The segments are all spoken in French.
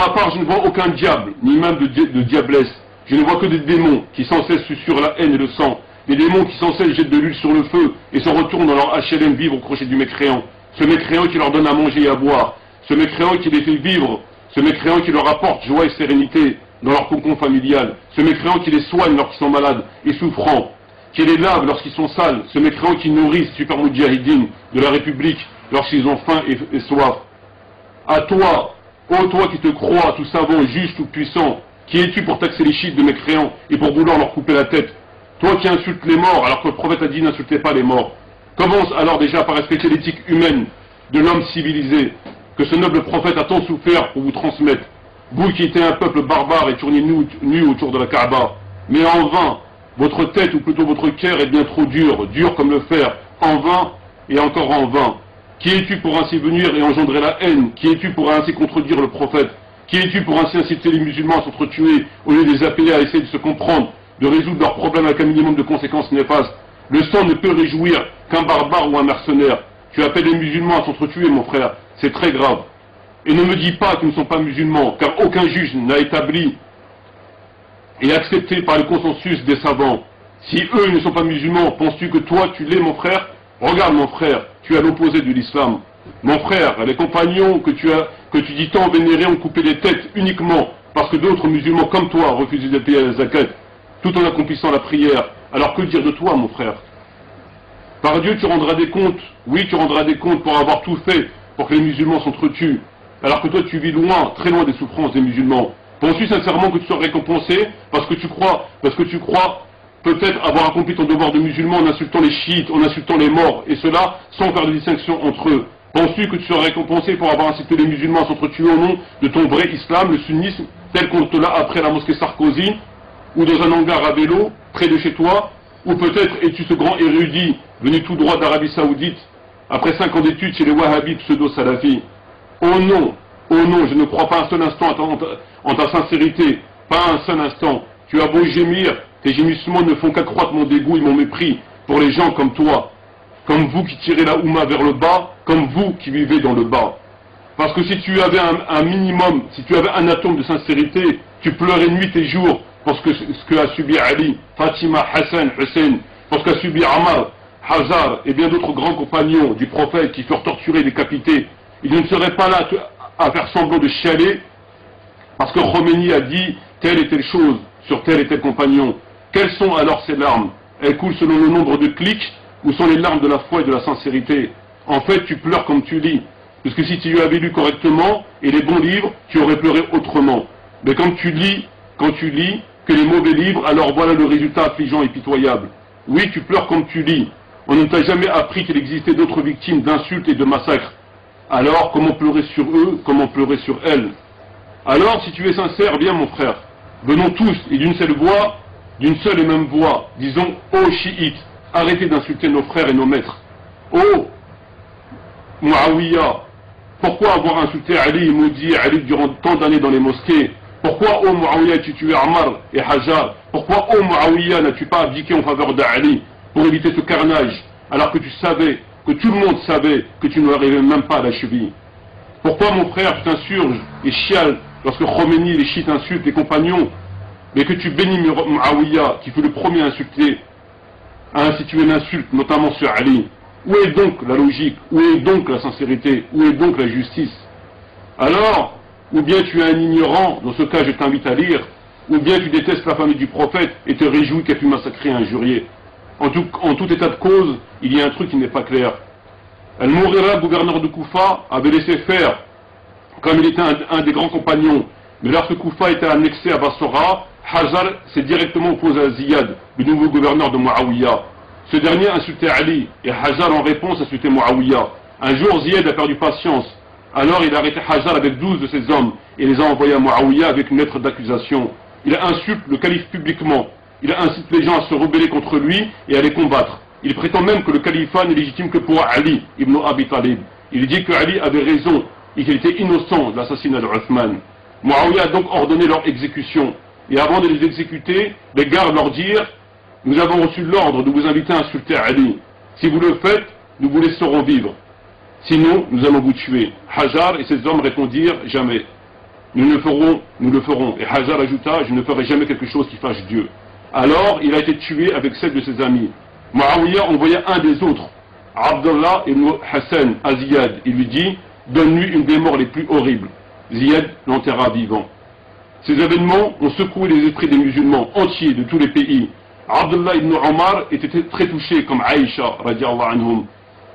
ma part, je ne vois aucun diable, ni même de diablesse. Je ne vois que des démons qui sans cesse susurrent la haine et le sang. Des démons qui sans cesse jettent de l'huile sur le feu et se retournent dans leur HLM vivre au crochet du mécréant. Ce mécréant qui leur donne à manger et à boire. Ce mécréant qui les fait vivre. Ce mécréant qui leur apporte joie et sérénité dans leur cocon familial. Ce mécréant qui les soigne lorsqu'ils sont malades et souffrants. Qui les lave lorsqu'ils sont sales. Ce mécréant qui nourrit super moudjahidine de la République lorsqu'ils ont faim et soif. À toi, ô toi qui te crois tout savant, juste, tout puissant, qui es-tu pour taxer les chiites de mécréants et pour vouloir leur couper la tête? Toi qui insultes les morts alors que le prophète a dit n'insultez pas les morts. Commence alors déjà par respecter l'éthique humaine de l'homme civilisé que ce noble prophète a tant souffert pour vous transmettre. Vous qui étiez un peuple barbare et tourniez nu autour de la Kaaba. Mais en vain, votre tête ou plutôt votre cœur est bien trop dur, dur comme le fer, en vain et encore en vain. Qui es-tu pour ainsi venir et engendrer la haine? Qui es-tu pour ainsi contredire le prophète? Qui es-tu pour ainsi inciter les musulmans à s'entretuer au lieu de les appeler à essayer de se comprendre, de résoudre leurs problèmes avec un minimum de conséquences néfastes? Le sang ne peut réjouir qu'un barbare ou un mercenaire. Tu appelles les musulmans à s'entretuer, mon frère, c'est très grave. Et ne me dis pas qu'ils ne sont pas musulmans, car aucun juge n'a établi et accepté par le consensus des savants. Si eux ne sont pas musulmans, penses-tu que toi tu l'es, mon frère? Regarde, mon frère, tu es à l'opposé de l'islam. Mon frère, les compagnons que tu dis tant vénérer ont coupé les têtes uniquement parce que d'autres musulmans comme toi refusaient de payer la zakat, tout en accomplissant la prière. Alors que dire de toi, mon frère? Par Dieu, tu rendras des comptes. Oui, tu rendras des comptes pour avoir tout fait pour que les musulmans s'entretuent. Alors que toi, tu vis loin, très loin des souffrances des musulmans. Penses-tu sincèrement que tu seras récompensé parce que tu crois peut-être avoir accompli ton devoir de musulman en insultant les chiites, en insultant les morts, et cela sans faire de distinction entre eux? Penses-tu que tu seras récompensé pour avoir incité les musulmans à s'entretuer au nom de ton vrai islam, le sunnisme, tel qu'on te l'a appris à la mosquée Sarkozy, ou dans un hangar à vélo, près de chez toi? Ou peut-être es-tu ce grand érudit, venu tout droit d'Arabie Saoudite, après 5 ans d'études chez les wahhabis pseudo-salafis? Oh non, je ne crois pas un seul instant en ta sincérité, pas un seul instant. Tu as beau gémir, tes gémissements ne font qu'accroître mon dégoût et mon mépris pour les gens comme toi, comme vous qui tirez la Oumma vers le bas, comme vous qui vivez dans le bas. Parce que si tu avais un minimum, si tu avais un atome de sincérité, tu pleurais nuit et jour pour ce que a subi Ali, Fatima, Hassan, Hussein, pour ce qu'a subi Ammar, Hazar et bien d'autres grands compagnons du prophète qui furent torturés et décapités. Ils ne seraient pas là à faire semblant de chialer parce que Khomeini a dit telle et telle chose sur tel et tel compagnon. Quelles sont alors ces larmes? Elles coulent selon le nombre de clics ou sont les larmes de la foi et de la sincérité? En fait, tu pleures comme tu lis. Parce que si tu avais lu correctement et les bons livres, tu aurais pleuré autrement. Mais quand tu lis que les mauvais livres, alors voilà le résultat affligeant et pitoyable. Oui, tu pleures comme tu lis. On ne t'a jamais appris qu'il existait d'autres victimes d'insultes et de massacres. Alors, comment pleurer sur eux, comment pleurer sur elles? Alors, si tu es sincère, viens mon frère. Venons tous, et d'une seule voix, d'une seule et même voix, disons, ô chiites, arrêtez d'insulter nos frères et nos maîtres. Ô Muawiyah, pourquoi avoir insulté Ali et maudit Ali durant tant d'années dans les mosquées? Pourquoi, ô Muawiyah, as-tu tué Ammar et Hajar? Pourquoi, ô Muawiyah, n'as-tu pas abdiqué en faveur d'Ali pour éviter ce carnage, alors que tu savais, que tout le monde savait que tu ne l'arrivais même pas à la cheville? Pourquoi, mon frère, tu t'insurges et chiales lorsque Khomeini et les chiites insultent les compagnons, mais que tu bénis Muawiyah, qui fut le premier à insulter, à instituer l'insulte, notamment sur Ali? Où est donc la logique? Où est donc la sincérité? Où est donc la justice? Alors, ou bien tu es un ignorant, dans ce cas je t'invite à lire, ou bien tu détestes la famille du prophète et te réjouis qu'elle pu massacrer et injurier. En tout état de cause, il y a un truc qui n'est pas clair. Al-Mourira, gouverneur de Koufa, avait laissé faire, comme il était un des grands compagnons. Mais lorsque Koufa était annexé à Bassora, Hazar s'est directement opposé à Ziyad, le nouveau gouverneur de Muawiyah. Ce dernier insultait Ali, et Hazar en réponse insultait Muawiyah. Un jour, Ziyad a perdu patience. Alors il a arrêté Hazar avec 12 de ses hommes, et les a envoyés à Muawiyah avec une lettre d'accusation. Il insulte le calife publiquement. Il incite les gens à se rebeller contre lui et à les combattre. Il prétend même que le califat n'est légitime que pour Ali, ibn Abi Talib. Il dit que Ali avait raison et qu'il était innocent de l'assassinat d'Uthman. Muawiyah a donc ordonné leur exécution. Et avant de les exécuter, les gardes leur dirent: nous avons reçu l'ordre de vous inviter à insulter Ali. Si vous le faites, nous vous laisserons vivre. Sinon, nous allons vous tuer. Hajar et ses hommes répondirent: jamais. nous le ferons. Et Hajar ajouta, je ne ferai jamais quelque chose qui fâche Dieu. Alors, il a été tué avec 7 de ses amis. Muawiyah envoya un des autres, Abdullah ibn Hassan à Ziyad. Il lui dit, donne-lui une des morts les plus horribles. Ziyad l'enterra vivant. Ces événements ont secoué les esprits des musulmans entiers de tous les pays. Abdullah ibn Omar était très touché comme Aïcha, radiallahu anhum.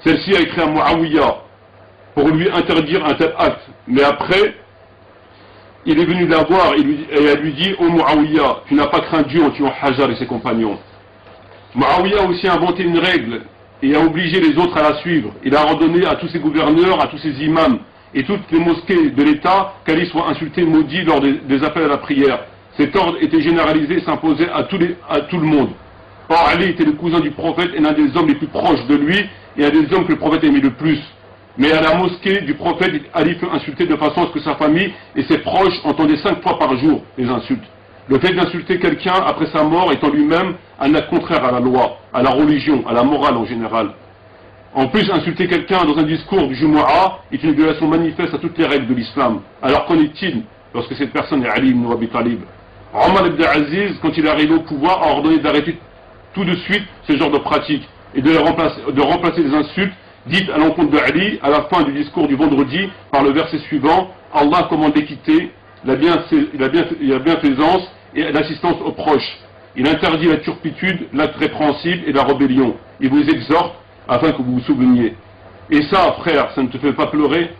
Celle-ci a écrit à Muawiyah pour lui interdire un tel acte. Mais après, il est venu la voir et elle lui dit, ô Muawiyah, tu n'as pas craint Dieu en tuant Hajar et ses compagnons. Muawiyah a aussi inventé une règle et a obligé les autres à la suivre. Il a ordonné à tous ses gouverneurs, à tous ses imams et toutes les mosquées de l'État qu'Ali soit insulté, maudit lors des appels à la prière. Cet ordre était généralisé et s'imposait à tout le monde. Or, Ali était le cousin du prophète et l'un des hommes les plus proches de lui et un des hommes que le prophète aimait le plus. Mais à la mosquée du prophète, Ali fut insulté de façon à ce que sa famille et ses proches entendaient 5 fois par jour les insultes. Le fait d'insulter quelqu'un après sa mort est en lui-même un acte contraire à la loi, à la religion, à la morale en général. En plus, insulter quelqu'un dans un discours du Jumu'ah est une violation manifeste à toutes les règles de l'islam. Alors qu'en est-il lorsque cette personne est Ali ibn Abi Talib? Omar ibn Aziz, quand il est arrivé au pouvoir, a ordonné d'arrêter tout de suite ce genre de pratique et de remplacer les insultes dites à l'encontre de Ali à la fin du discours du vendredi par le verset suivant: Allah commande l'équité, la bienfaisance et l'assistance aux proches. Il interdit la turpitude, l'acte répréhensible et la rébellion. Il vous exhorte afin que vous vous souveniez. Et ça, frère, ça ne te fait pas pleurer?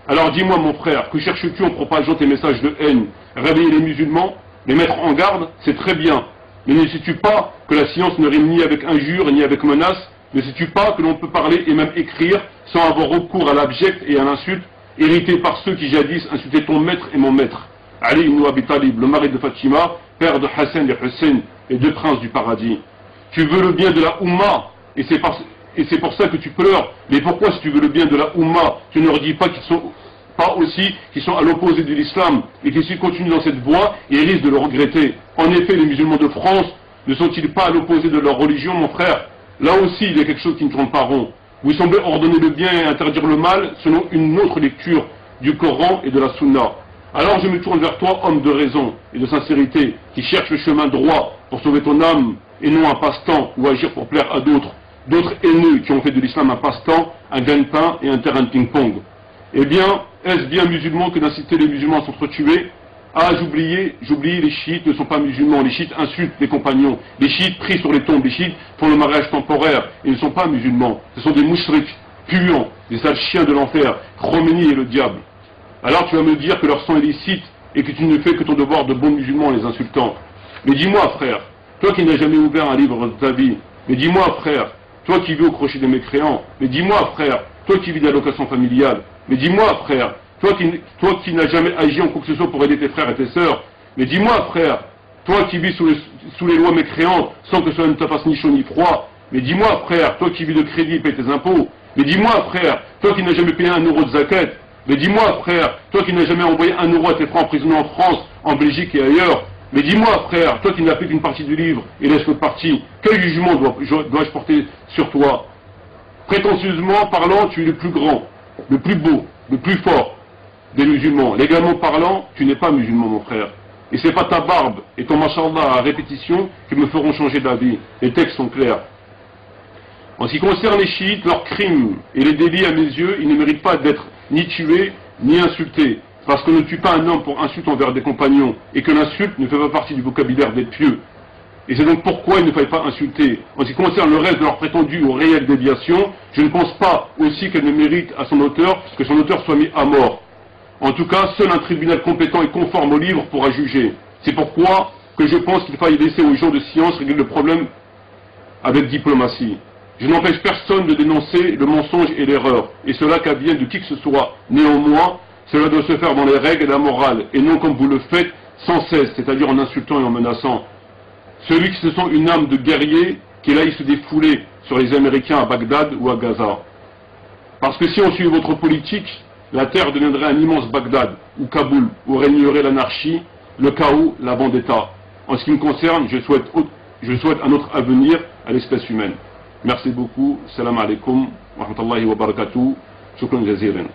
Alors dis-moi, mon frère, que cherches-tu en propageant tes messages de haine? Réveiller les musulmans, les mettre en garde, c'est très bien. Mais ne sais-tu pas que la science ne rime ni avec injure ni avec menace? Ne sais-tu pas que l'on peut parler et même écrire sans avoir recours à l'abject et à l'insulte, hérité par ceux qui jadis insultaient ton maître et mon maître? Ali ibn Abi Talib, le mari de Fatima, père de Hassan et Hussein, et 2 princes du paradis. Tu veux le bien de la Oumma, et c'est pour ça que tu pleures. Mais pourquoi, si tu veux le bien de la Oumma, tu ne leur dis pas qu'ils sont à l'opposé de l'islam, et qu'ils continuent dans cette voie, et risquent de le regretter? En effet, les musulmans de France ne sont-ils pas à l'opposé de leur religion, mon frère? Là aussi, il y a quelque chose qui ne tourne pas rond. Vous semblez ordonner le bien et interdire le mal selon une autre lecture du Coran et de la Sunna. Alors je me tourne vers toi, homme de raison et de sincérité, qui cherche le chemin droit pour sauver ton âme, et non un passe-temps ou agir pour plaire à d'autres haineux qui ont fait de l'islam un passe-temps, un gagne-pain et un terrain de ping-pong. Eh bien, est-ce bien musulman que d'inciter les musulmans à s'entretuer? Ah, j'oubliais, les chiites ne sont pas musulmans, les chiites insultent les compagnons, les chiites prient sur les tombes, les chiites font le mariage temporaire, ils ne sont pas musulmans, ce sont des mouchriks, puants, des sales chiens de l'enfer, Khomeini et le diable. Alors tu vas me dire que leur sang est licite et que tu ne fais que ton devoir de bon musulman en les insultant. Mais dis-moi, frère, toi qui n'as jamais ouvert un livre de ta vie, mais dis-moi, frère, toi qui vis au crochet des mécréants, mais dis-moi, frère, toi qui vis d'allocation familiale, mais dis-moi, frère, toi qui n'as jamais agi en quoi que ce soit pour aider tes frères et tes sœurs, mais dis-moi, frère, toi qui vis sous les lois mécréantes sans que cela ne te fasse ni chaud ni froid, mais dis-moi, frère, toi qui vis de crédit et paye tes impôts, mais dis-moi, frère, toi qui n'as jamais payé 1 euro de zakat, mais dis-moi, frère, toi qui n'as jamais envoyé 1 euro à tes frères emprisonnés en France, en Belgique et ailleurs, mais dis-moi, frère, toi qui n'as fait qu'une partie du livre et laisse l'autre partie, quel jugement dois-je porter sur toi? Prétentieusement parlant, tu es le plus grand, le plus beau, le plus fort des musulmans. Légalement parlant, tu n'es pas musulman, mon frère. Et c'est pas ta barbe et ton machallah à répétition qui me feront changer d'avis. Les textes sont clairs. En ce qui concerne les chiites, leurs crimes et les délits à mes yeux, ils ne méritent pas d'être ni tués, ni insultés. Parce qu'on ne tue pas un homme pour insulte envers des compagnons, et que l'insulte ne fait pas partie du vocabulaire des pieux. Et c'est donc pourquoi il ne fallait pas insulter. En ce qui concerne le reste de leur prétendue ou réelle déviation, je ne pense pas aussi qu'elle ne mérite à son auteur que son auteur soit mis à mort. En tout cas, seul un tribunal compétent et conforme au livre pourra juger. C'est pourquoi que je pense qu'il faille laisser aux gens de science régler le problème avec diplomatie. Je n'empêche personne de dénoncer le mensonge et l'erreur, et cela qu'advienne de qui que ce soit. Néanmoins, cela doit se faire dans les règles et la morale, et non comme vous le faites sans cesse, c'est-à-dire en insultant et en menaçant. Celui qui se sent une âme de guerrier, qu'il aille se défouler sur les Américains à Bagdad ou à Gaza. Parce que si on suit votre politique, la terre deviendrait un immense Bagdad, ou Kaboul, où régnerait l'anarchie, le chaos, la vendetta. En ce qui me concerne, je souhaite un autre avenir à l'espèce humaine. Merci beaucoup. Salam alaikum wa rahmatullahi wa barakatuh. Shukran jazilan.